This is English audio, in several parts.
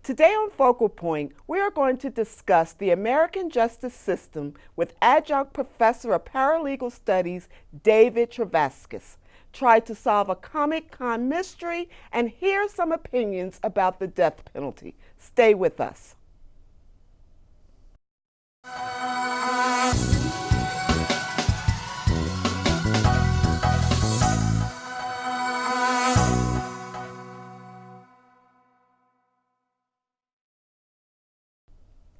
Today on Focal Point, we are going to discuss the American justice system with adjunct professor of paralegal studies David Travascus. Try to solve a Comic Con mystery and hear some opinions about the death penalty. Stay with us.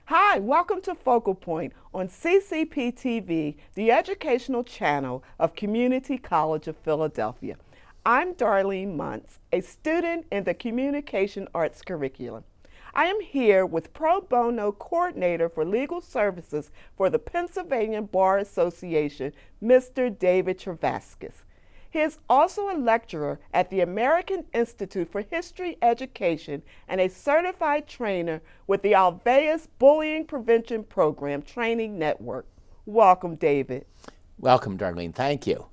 Hi, welcome to Focal Point on CCP TV, the educational channel of Community College of Philadelphia. I'm Darlene Muntz, a student in the Communication Arts curriculum. I am here with Pro Bono Coordinator for Legal Services for the Pennsylvania Bar Association, Mr. David Travascus. He is also a lecturer at the American Institute for History Education and a certified trainer with the Alveus Bullying Prevention Program Training Network. Welcome, David. Welcome, Darlene. Thank you.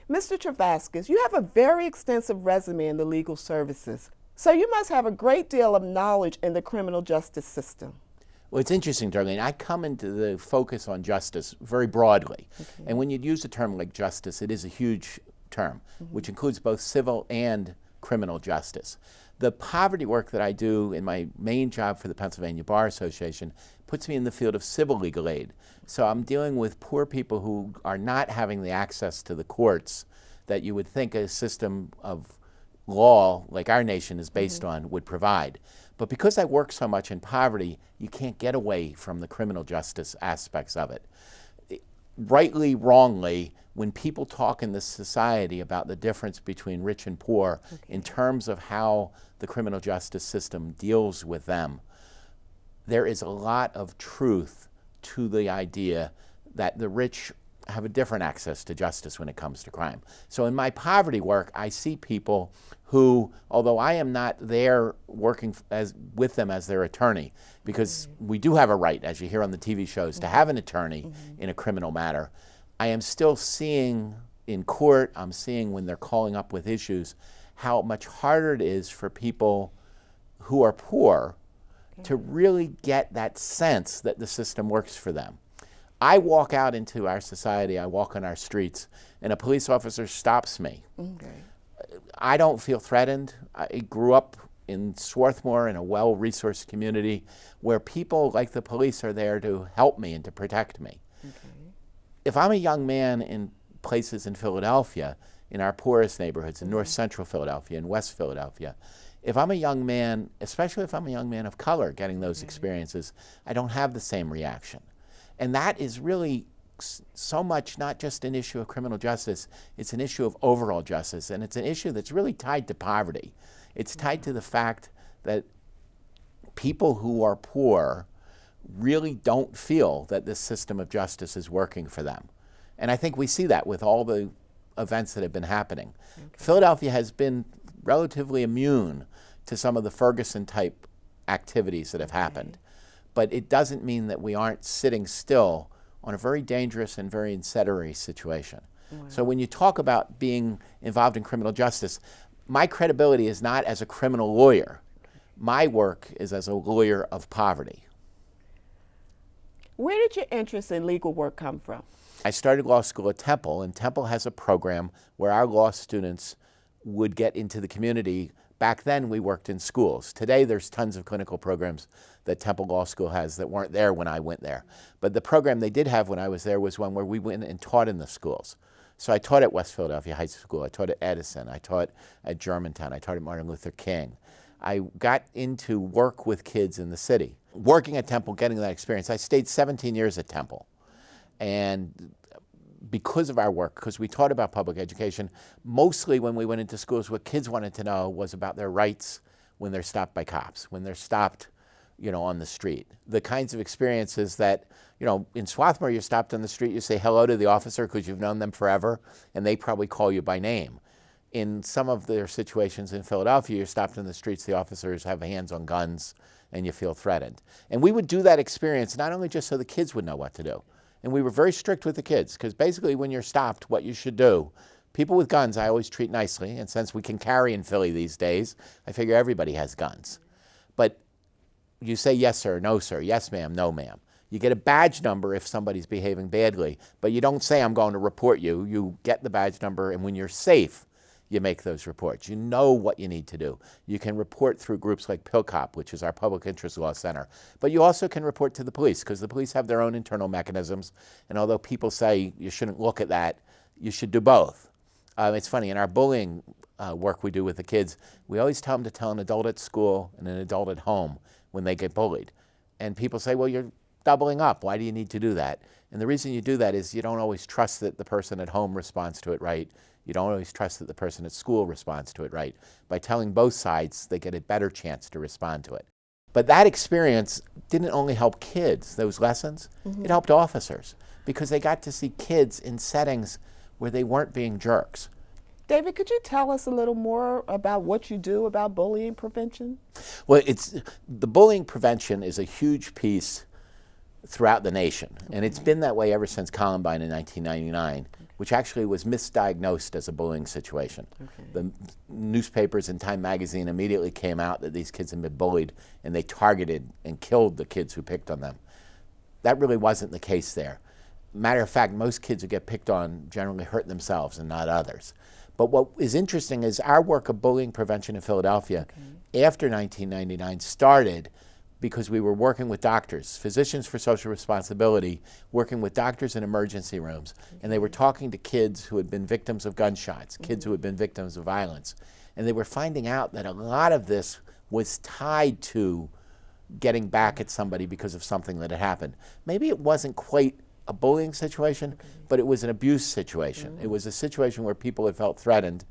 Mr. Travascus, you have a very extensive resume in the legal services, so you must have a great deal of knowledge in the criminal justice system. Well, it's interesting, Darlene. I come into the focus on justice very broadly. And when you use a term like justice, it is a huge term, which includes both civil and criminal justice. The poverty work that I do in my main job for the Pennsylvania Bar Association puts me in the field of civil legal aid. So I'm dealing with poor people who are not having the access to the courts that you would think a system of law like our nation is based on would provide. But because I work so much in poverty, you can't get away from the criminal justice aspects of it. Rightly, wrongly, when people talk in this society about the difference between rich and poor in terms of how the criminal justice system deals with them, there is a lot of truth to the idea that the rich have a different access to justice when it comes to crime. So in my poverty work, I see people who, although I am not there working with them as their attorney, because we do have a right, as you hear on the TV shows, to have an attorney in a criminal matter, I am still seeing in court, I'm seeing when they're calling up with issues, how much harder it is for people who are poor to really get that sense that the system works for them. I walk out into our society, I walk on our streets, and a police officer stops me. I don't feel threatened. I grew up in Swarthmore in a well-resourced community where people like the police are there to help me and to protect me. If I'm a young man in places in Philadelphia, in our poorest neighborhoods, in North Central Philadelphia, in West Philadelphia, if I'm a young man, especially if I'm a young man of color getting those experiences, I don't have the same reaction. And that is really so much not just an issue of criminal justice, it's an issue of overall justice, and it's an issue that's really tied to poverty. It's tied to the fact that people who are poor really don't feel that this system of justice is working for them. And I think we see that with all the events that have been happening. Philadelphia has been relatively immune to some of the Ferguson-type activities that have happened. But it doesn't mean that we aren't sitting still on a very dangerous and very incendiary situation. So when you talk about being involved in criminal justice, my credibility is not as a criminal lawyer. My work is as a lawyer of poverty. Where did your interest in legal work come from? I started law school at Temple, and Temple has a program where our law students would get into the community. Back then, we worked in schools. Today, there's tons of clinical programs that Temple Law School has that weren't there when I went there. But the program they did have when I was there was one where we went and taught in the schools. So I taught at West Philadelphia High School, I taught at Edison, I taught at Germantown, I taught at Martin Luther King. I got into work with kids in the city. Working at Temple, getting that experience, I stayed 17 years at Temple. And because of our work, because we taught about public education, mostly when we went into schools, what kids wanted to know was about their rights when they're stopped by cops, when they're stopped, on the street. The kinds of experiences that, in Swarthmore, you're stopped on the street, you say hello to the officer because you've known them forever, and they probably call you by name. In some of their situations in Philadelphia, you're stopped in the streets, the officers have hands on guns, and you feel threatened. And we would do that experience not only just so the kids would know what to do, and we were very strict with the kids, because basically when you're stopped, what you should do, people with guns I always treat nicely, and since we can carry in Philly these days, I figure everybody has guns. But you say yes sir, no sir, yes ma'am, no ma'am. You get a badge number if somebody's behaving badly, but you don't say I'm going to report you. You get the badge number, and when you're safe, you make those reports. You know what you need to do. You can report through groups like PILCOP, which is our Public Interest Law Center, but you also can report to the police because the police have their own internal mechanisms, and although people say you shouldn't look at that, you should do both. It's funny, in our bullying work we do with the kids, we always tell them to tell an adult at school and an adult at home when they get bullied. And people say, well, you're doubling up. Why do you need to do that? And the reason you do that is you don't always trust that the person at home responds to it right. You don't always trust that the person at school responds to it right. By telling both sides, they get a better chance to respond to it. But that experience didn't only help kids, those lessons, it helped officers because they got to see kids in settings where they weren't being jerks. David, could you tell us a little more about what you do about bullying prevention? Well, the bullying prevention is a huge piece throughout the nation, and it's been that way ever since Columbine in 1999, which actually was misdiagnosed as a bullying situation. The newspapers and Time magazine immediately came out that these kids had been bullied, and they targeted and killed the kids who picked on them. That really wasn't the case there. Matter of fact, most kids who get picked on generally hurt themselves and not others. But what is interesting is our work of bullying prevention in Philadelphia after 1999 started because we were working with doctors, Physicians for Social Responsibility, working with doctors in emergency rooms, and they were talking to kids who had been victims of gunshots, kids who had been victims of violence, and they were finding out that a lot of this was tied to getting back at somebody because of something that had happened. Maybe it wasn't quite a bullying situation, but it was an abuse situation. It was a situation where people had felt threatened.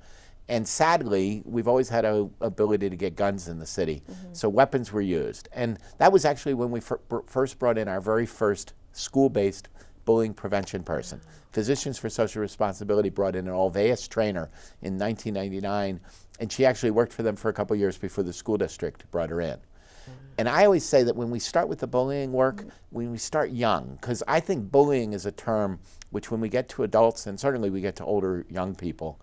And sadly, we've always had an ability to get guns in the city. So weapons were used. And that was actually when we first brought in our very first school-based bullying prevention person. Physicians for Social Responsibility brought in an Alveus trainer in 1999, and she actually worked for them for a couple years before the school district brought her in. And I always say that when we start with the bullying work, when we start young, because I think bullying is a term which when we get to adults, and certainly we get to older young people,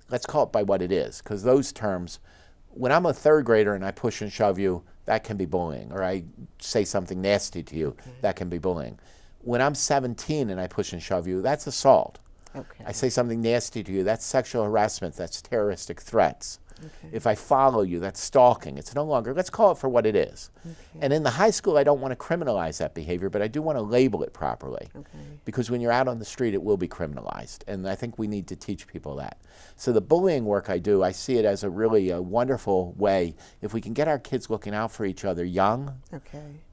let's call it by what it is, because those terms, when I'm a third grader and I push and shove you, that can be bullying, or I say something nasty to you, that can be bullying. When I'm 17 and I push and shove you, that's assault. I say something nasty to you, that's sexual harassment, that's terroristic threats. If I follow you, that's stalking. It's no longer, let's call it for what it is. And in the high school, I don't want to criminalize that behavior, but I do want to label it properly. Because when you're out on the street, it will be criminalized. And I think we need to teach people that. So the bullying work I do, I see it as a really wonderful way. If we can get our kids looking out for each other young,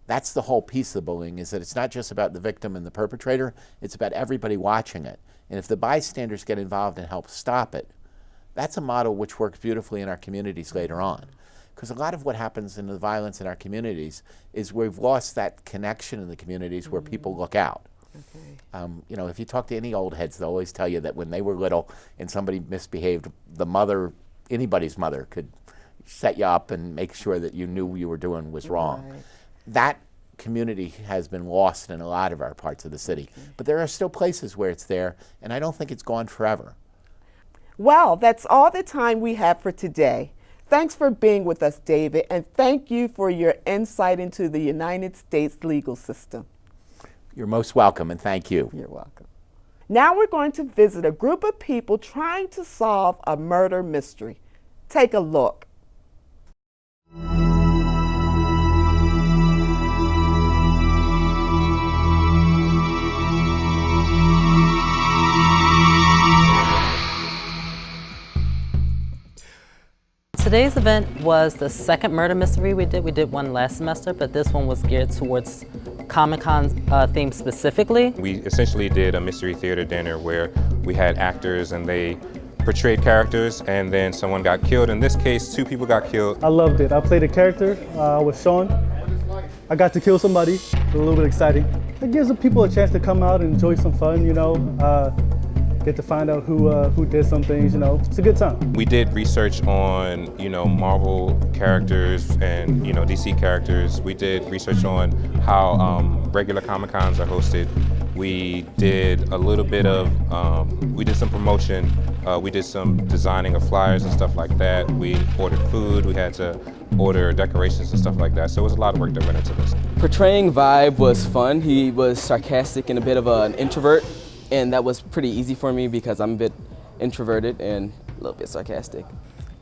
that's the whole piece of bullying, is that it's not just about the victim and the perpetrator, it's about everybody watching it. And if the bystanders get involved and help stop it, that's a model which works beautifully in our communities later on. Because a lot of what happens in the violence in our communities is we've lost that connection in the communities where people look out. You know, if you talk to any old heads, they'll always tell you that when they were little and somebody misbehaved, the mother, anybody's mother, could set you up and make sure that you knew what you were doing was wrong. That community has been lost in a lot of our parts of the city. But there are still places where it's there, and I don't think it's gone forever. Well, that's all the time we have for today. Thanks for being with us, David, and thank you for your insight into the United States legal system. You're most welcome, and thank you. You're welcome. Now we're going to visit a group of people trying to solve a murder mystery. Take a look. Today's event was the second murder mystery we did. We did one last semester, but this one was geared towards Comic-Con theme specifically. We essentially did a mystery theater dinner where we had actors and they portrayed characters, and then someone got killed. In this case, 2 people got killed. I loved it. I played a character with Sean. I got to kill somebody. It was a little bit exciting. It gives the people a chance to come out and enjoy some fun, you know. Get to find out who did some things, you know. It's a good time. We did research on, you know, Marvel characters and, you know, DC characters. We did research on how regular Comic-Cons are hosted. We did a little bit of, we did some promotion. We did some designing of flyers and stuff like that. We ordered food. We had to order decorations and stuff like that. So it was a lot of work that went into this. Portraying Vibe was fun. He was sarcastic and a bit of an introvert, and that was pretty easy for me because I'm a bit introverted and a little bit sarcastic.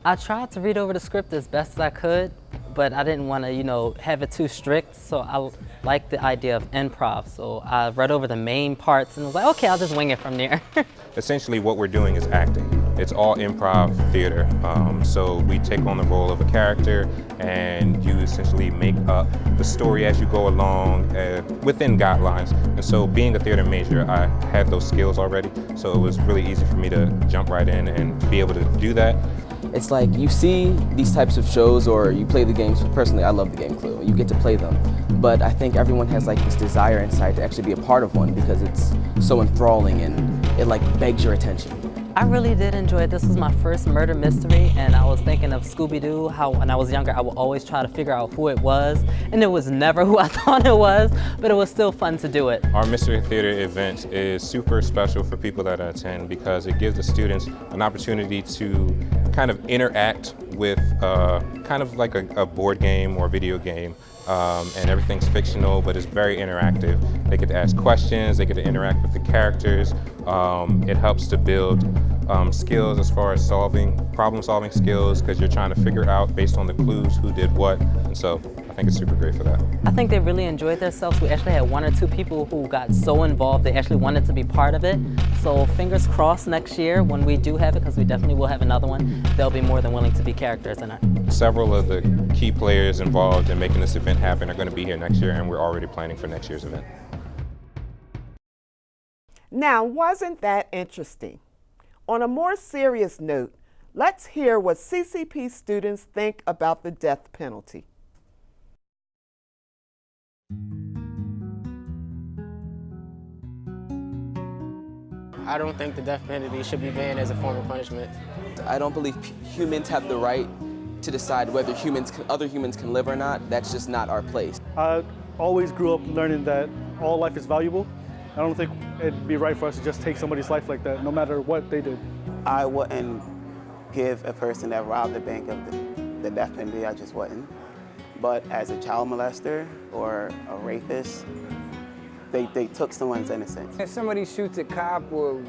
I tried to read over the script as best as I could, but I didn't want to, have it too strict. So I liked the idea of improv. So I read over the main parts and was like, okay, I'll just wing it from there. Essentially what we're doing is acting. It's all improv theater. So we take on the role of a character and you essentially make up the story as you go along within guidelines. And so being a theater major, I had those skills already. So it was really easy for me to jump right in and be able to do that. It's like you see these types of shows or you play the games. Personally, I love the game Clue. You get to play them. But I think everyone has like this desire inside to actually be a part of one because it's so enthralling and it like begs your attention. I really did enjoy it. This was my first murder mystery, and I was thinking of Scooby-Doo, how when I was younger I would always try to figure out who it was, and it was never who I thought it was, but it was still fun to do it. Our Mystery Theater event is super special for people that attend because it gives the students an opportunity to kind of interact with kind of like a board game or video game. And everything's fictional, but it's very interactive. They get to ask questions, they get to interact with the characters. It helps to build skills as far as problem-solving skills, because you're trying to figure out based on the clues who did what. And so I think it's super great for that. I think they really enjoyed themselves. We actually had 1 or 2 people who got so involved they actually wanted to be part of it. So fingers crossed next year when we do have it, because we definitely will have another one, they'll be more than willing to be characters in it. Several of the key players involved in making this event happen are going to be here next year, and we're already planning for next year's event. Now, wasn't that interesting? On a more serious note, let's hear what CCP students think about the death penalty. I don't think the death penalty should be banned as a form of punishment. I don't believe humans have the right to decide whether other humans can live or not. That's just not our place. I always grew up learning that all life is valuable. I don't think it'd be right for us to just take somebody's life like that, no matter what they did. I wouldn't give a person that robbed the bank of the death penalty, I just wouldn't. But as a child molester or a rapist, they took someone's innocence. If somebody shoots a cop or,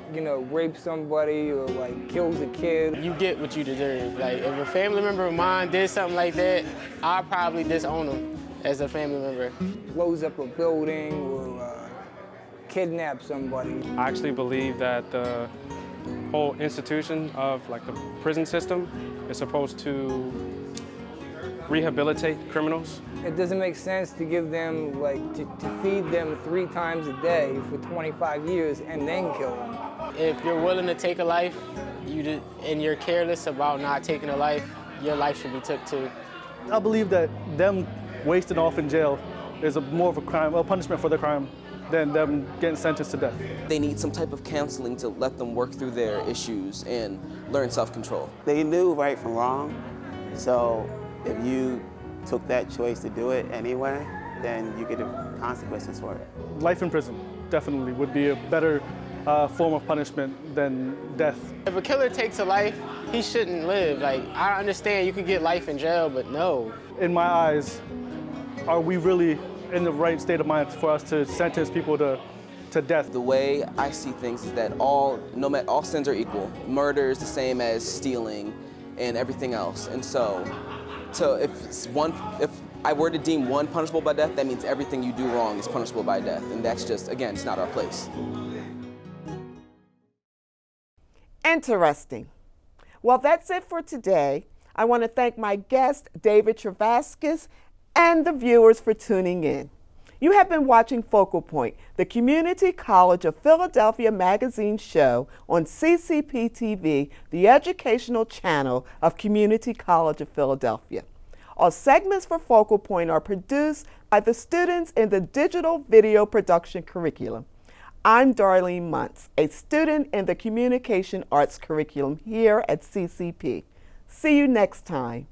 rapes somebody or kills a kid. You get what you deserve. Like if a family member of mine did something like that, I'll probably disown them as a family member. Blows up a building or kidnap somebody. I actually believe that the whole institution of the prison system is supposed to rehabilitate criminals. It doesn't make sense to give them, to feed them 3 times a day for 25 years and then kill them. If you're willing to take a life and you're careless about not taking a life, your life should be took too. I believe that them wasting off in jail is more of a punishment for the crime than them getting sentenced to death. They need some type of counseling to let them work through their issues and learn self-control. They knew right from wrong, so if you took that choice to do it anyway, then you get the consequences for it. Life in prison definitely would be a better form of punishment than death. If a killer takes a life, he shouldn't live. I understand you could get life in jail, but no. In my eyes, are we really in the right state of mind for us to sentence people to death? The way I see things is that all sins are equal. Murder is the same as stealing and everything else. And so if I were to deem one punishable by death, that means everything you do wrong is punishable by death. And that's just, again, it's not our place. Interesting. Well, that's it for today. I want to thank my guest, David Travaskis, and the viewers for tuning in. You have been watching Focal Point, the Community College of Philadelphia magazine show on CCP TV, the educational channel of Community College of Philadelphia. All segments for Focal Point are produced by the students in the digital video production curriculum. I'm Darlene Muntz, a student in the communication arts curriculum here at CCP. See you next time.